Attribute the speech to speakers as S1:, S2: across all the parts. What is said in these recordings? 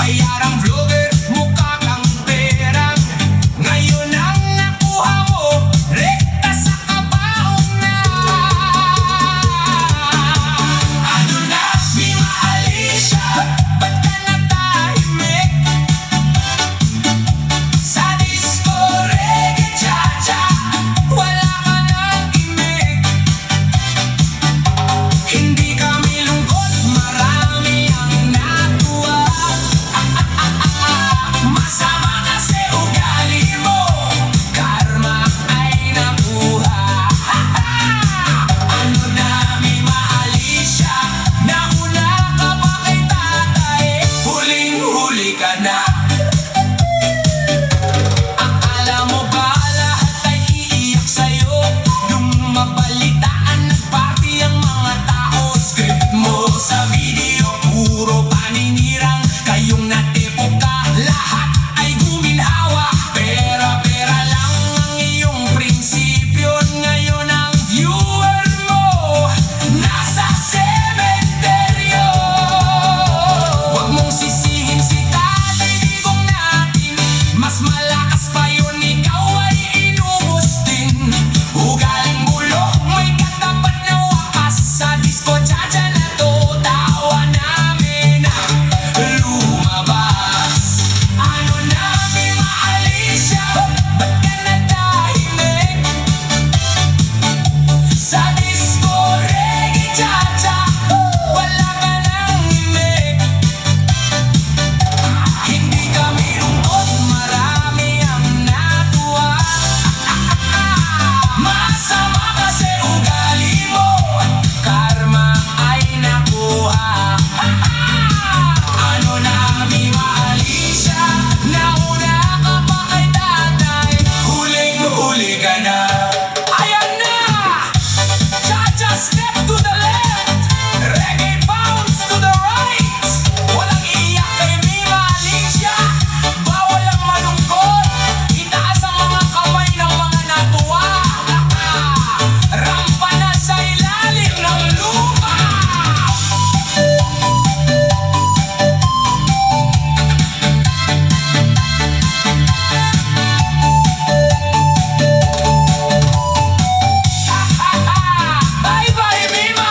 S1: bayarang vlogger, mukha kang perang. Ngayon ang nakuha mo, rekta sa kabaong na. Ano na, Mima Alicia, ba't ka natahimik? Sa disco, reggae, cha-cha, wala ka nang gimmick. Hindi kami lungkot, marami ang natuwa. Masama kasi ugali mo, karma ay nakuha. Ano na, Mima Alicia, nauna ka pa kay tatay, huling-huli ka na. Akala mo ba lahat ay iiyak sa'yo? Nung mabalitaan nagparty ang mga tao, script mo sa video, puro paninirang. Kayong natipoka, lahat ay guminhawa. Pera-pera lang ang iyong prinsipyo. Ngayon ang viewer mo nasa sementeryo. Huwag mong sisihin si Tatay Digong natin, mas malakas pa yun, ikaw ay inubos din. Ugaling bulok, may katapat na wakas. Sa disco cha-cha na to, tawa namin ang lumabas. Ano na, Mima Alicia, ba't ka natahimik? Sa disco, reggae, cha-cha, wala ka nang imik. Hindi kami lungkot, marami ang natuwa. Masama kasi ugali mo, karma ay nakuha. Ano na, Mima Alicia, nauna ka pa kay tatay, huling-huli ka na. Ayan na! Cha-cha step to the left, reggae bounce to the right. Walang iyak kay Mima Alicia, bawal ang malungkot. Itaas ang mga kamay ng mga natuwa. Rampa na sa ilalim ng lupa. Bye-bye, Mima!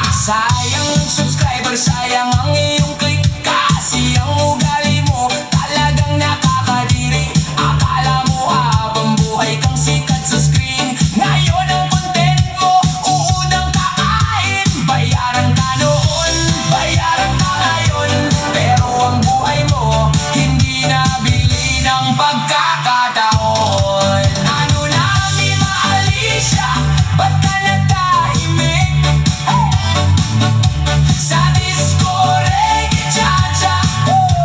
S1: Sayang ang subscriber, sayang ang iyong click. Kasi ang ugali mo talagang nakakadiri. Akala mo habang buhay kang sikat sa screen. Ngayon ang content mo, uunang kakain. Bayaran ka noon, bayaran ka ngayon. Pero ang buhay mo, hindi nabili ng pagkakataon. Ano na, Mima Alicia, ba't ka natahimik? Sa disco, reggae, cha-cha,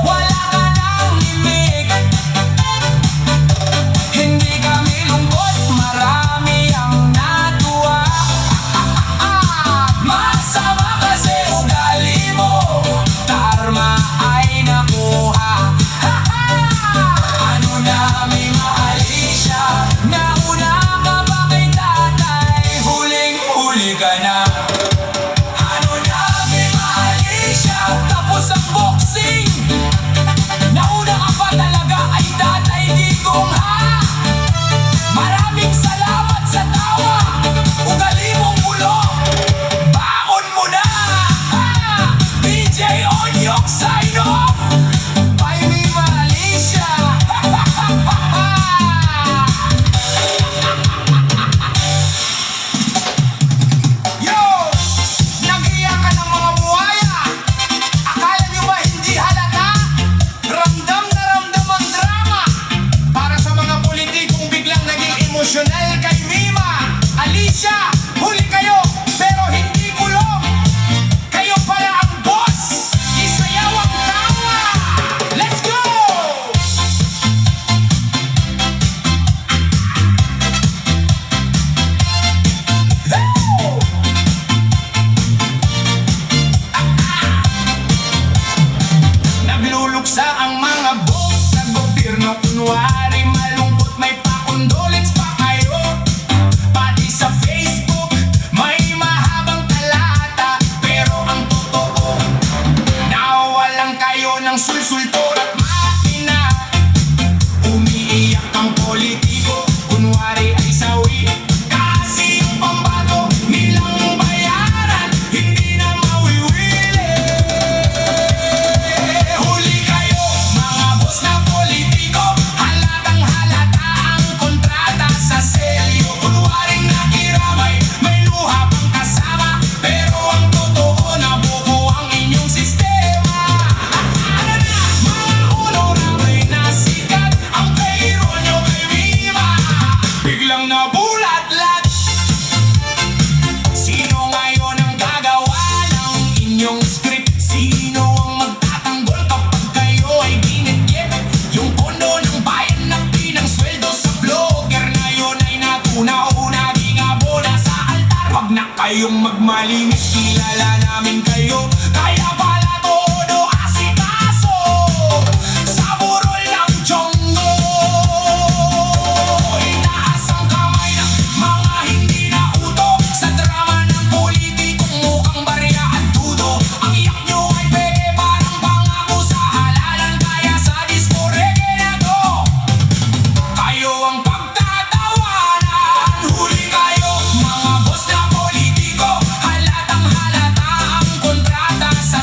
S1: wala ka nang imik. Hindi kami lungkot, marami ang natuwa. Masama kasi ugali mo, karma ay nakuha. Ano na, Mima Alicia, nauna ka pa kay tatay, huling-huli ka na. Ano na, Mima Alicia, tapos ang boxing, nauna ka pa talaga kay Tatay Digong, ha? Maraming salamat sa tawa, ugali mong bulok, baon mo na, ha? DJ Onyok sign off. Bye, Mima Alicia. Yo! Nag-iyak ka ng mga buhaya. Akala nyo ba hindi halata? Ramdam na ramdam ang drama. Para sa mga politikong biglang naging emosyonal kay Mima Alicia, huli kayo, pero hindi kulong. Kayo pala ang boss. Isayaw ang tawa. Let's go! Woo! Nagluluksa ang mga boss sa gobyerno. Kunwari malungkot, may pa-condolence pa kayo. Pati sa Facebook, may mahabang talata. Pero ang totoo, nawalan kayo ng sulsulto. kayong magmalinis, kilala namin kayo. Kaya pala todo asikaso sa burol ng Chongo. Itaas ang kamay ng mga hindi nauto sa drama ng politikong mukhang barya at tudo. Ang iyak nyo ay peke parang pangako sa halalan, kaya sa disco reggae na to kayo ang pagtatawanan. Huli kayo mga boss na politiko, halatang halata ang kontrata sa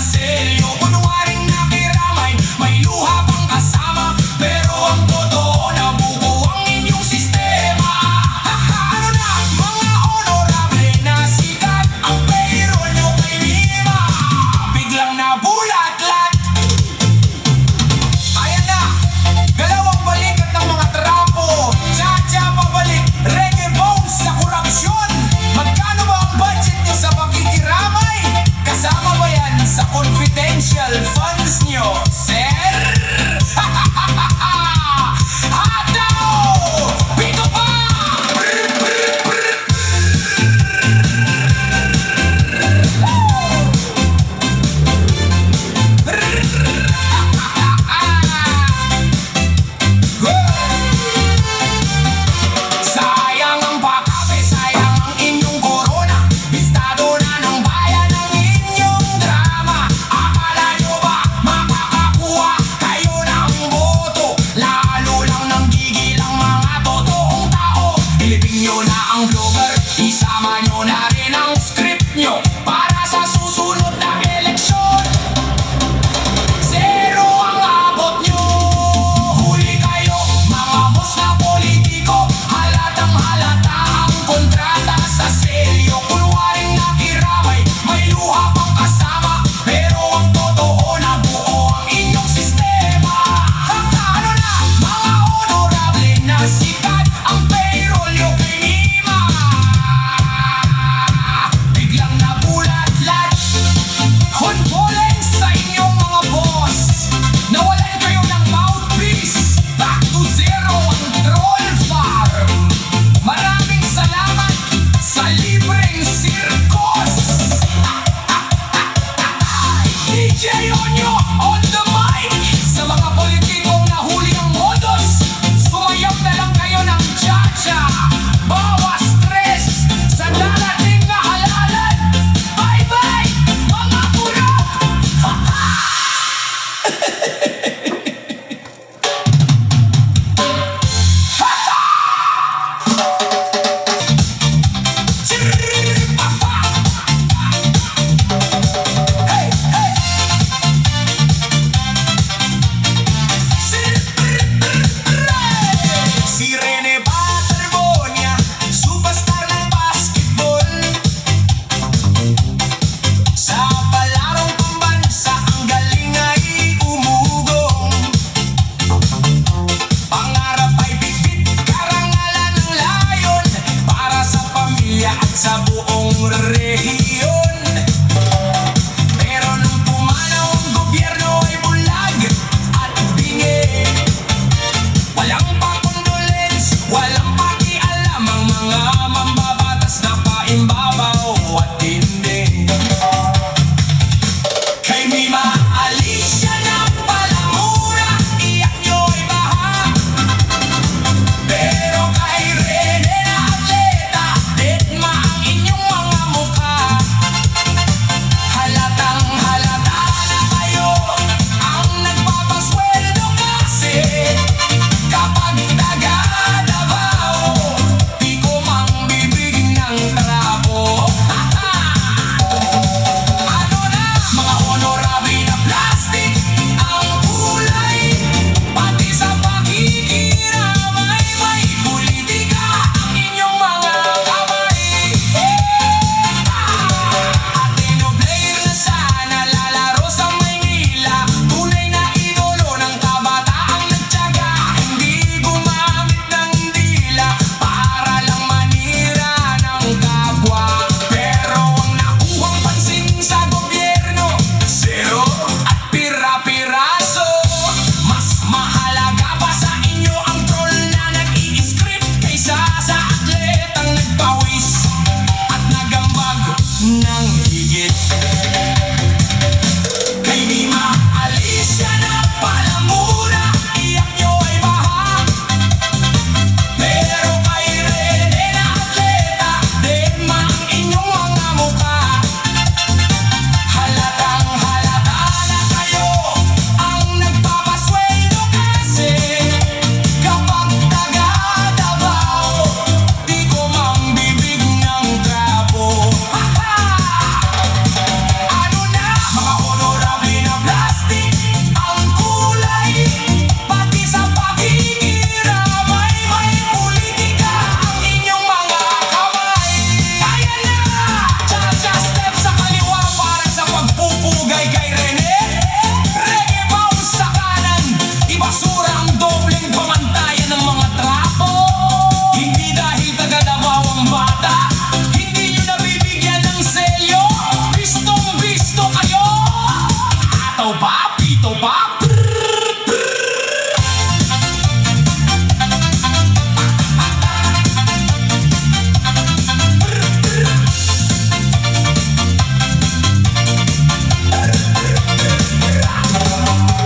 S1: ito pa.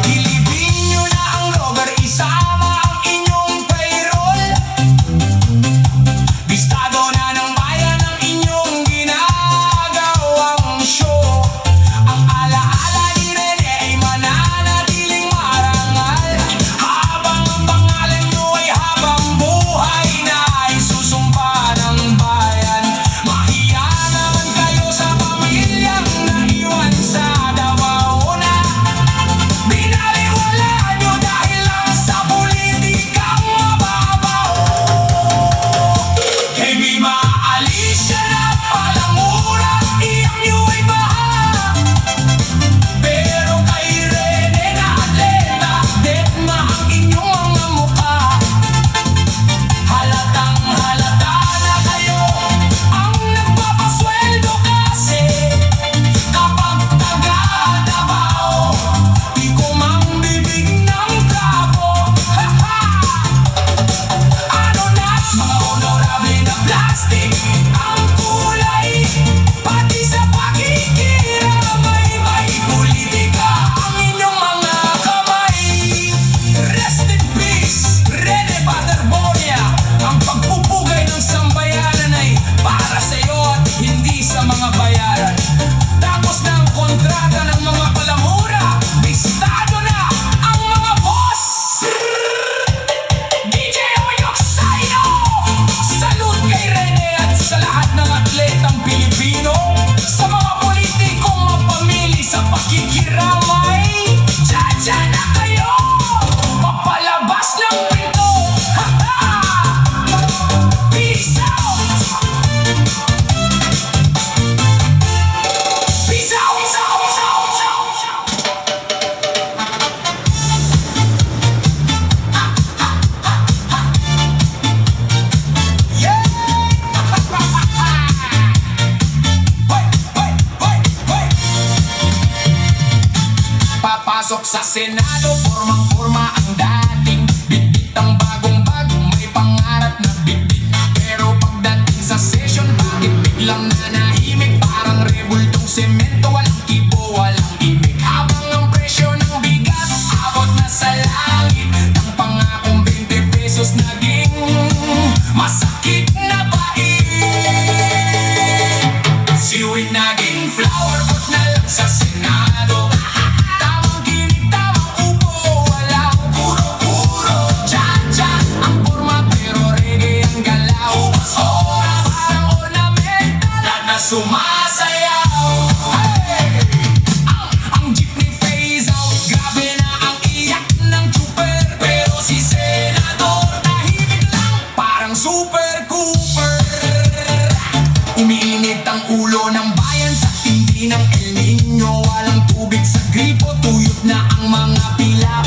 S1: Ilibing nyo na ang rover, isama ang inyong payroll. Bistado na ng bayan ang inyong ginagawang show. Ang alaala ni Rene ay mananatiling marangal, habang ang pangalan nyo ay habang buhay na ay susumpa ng bayan. Mahiya naman kayo sa pamilyang naiwan sa Davao na binaliwala nyo dahil lang sa politikang mababaw. Kay Bima Alicia na palamura, iyak nyo ay baha. Pero kay Rene na atleta, deadma ang inyong mga mukha. Halatang halata na kayo ang nagpapasweldo kasi kapag taga Davao, di ko mang bibig ng bravo. Ano na mga honorable na plastic ang kulay, pati sa pakikiramay may politika ang inyong mga kamay. Rest in peace, Rene Paterbonia. Ang pagpupugay ng sambayanan ay para sa iyo at hindi sa mga bayaran. Tapos na ang kontrata ng mga palamura, bistado na ang mga boss. DJ Oyok sa'yo! Salute kay Rene at sa lahat ng atletang Pilipino, sa mga politikong mapamili sa pakikiramay. Tsa-tsa na kayo! Papalabas ng pinto! Ha-ha! Peace out! Peace out! Peace out! Peace out! Yeah! Hoy! Hoy! Hoy! Hoy! Papasok sa Senado, formang-forma ang dating bitbit ang bagong bag, may pangarap na bitbit. Pero pagdating sa session, bakit biglang nanahimik? Parang rebultong semento, walang kibo, walang imik. Habang ang presyo ng bigas abot na sa langit, ang pangakong 20 pesos naging masakit na bait. Siwit naging flower pot na lang sa Senado. Tamang kinig, tamang upo, walang puro-puro. Cha-cha ang forma pero reggae ang galaw. Oras parang ornamental na sumasayaw. Hey! Ang jeepney phase out, grabe na ang iyak ng chuper. Pero si Senador tahimik lang, parang super cooper. Umiinit ang ulo ng bayan sa tindi ng El Nino. Walang tubig sa gripo, tuyot na ang mga pila.